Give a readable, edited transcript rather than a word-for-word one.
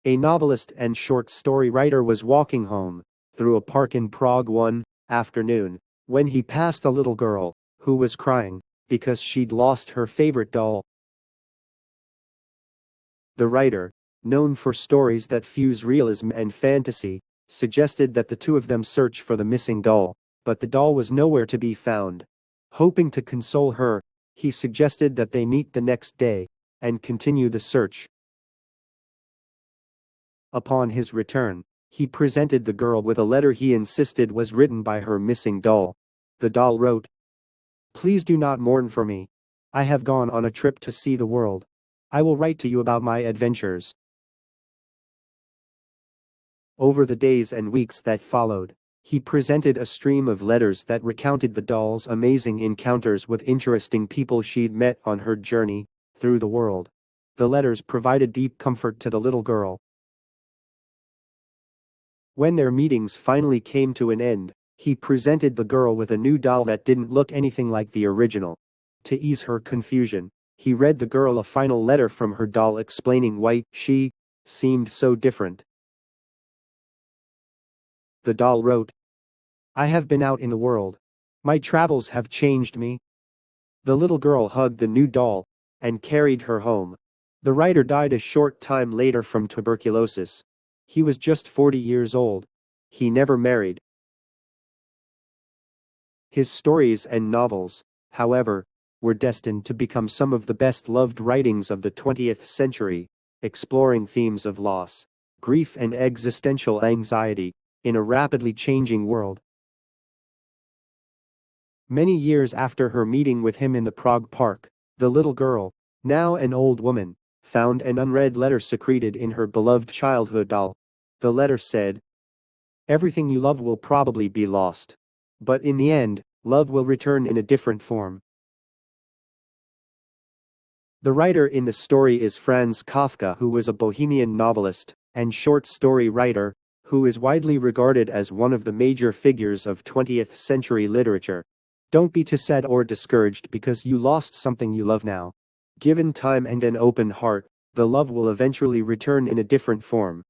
A novelist and short story writer was walking home through a park in Prague one afternoon when he passed a little girl who was crying because she'd lost her favorite doll. The writer, known for stories that fuse realism and fantasy, suggested that the two of them search for the missing doll, but the doll was nowhere to be found. Hoping to console her, he suggested that they meet the next day and continue the search. Upon his return, he presented the girl with a letter he insisted was written by her missing doll. The doll wrote, "Please do not mourn for me. I have gone on a trip to see the world. I will write to you about my adventures." Over the days and weeks that followed, he presented a stream of letters that recounted the doll's amazing encounters with interesting people she'd met on her journey through the world. The letters provided deep comfort to the little girl. When their meetings finally came to an end, he presented the girl with a new doll that didn't look anything like the original. To ease her confusion, he read the girl a final letter from her doll explaining why she seemed so different. The doll wrote, "I have been out in the world. My travels have changed me." The little girl hugged the new doll and carried her home. The writer died a short time later from tuberculosis. He was just 40 years old. He never married. His stories and novels, however, were destined to become some of the best-loved writings of the 20th century, exploring themes of loss, grief and existential anxiety in a rapidly changing world. Many years after her meeting with him in the Prague park, the little girl, now an old woman, found an unread letter secreted in her beloved childhood doll. The letter said, "Everything you love will probably be lost. But in the end, love will return in a different form." The writer in the story is Franz Kafka, who was a Bohemian novelist and short story writer who is widely regarded as one of the major figures of 20th century literature. Don't be too sad or discouraged because you lost something you love now. Given time and an open heart, the love will eventually return in a different form.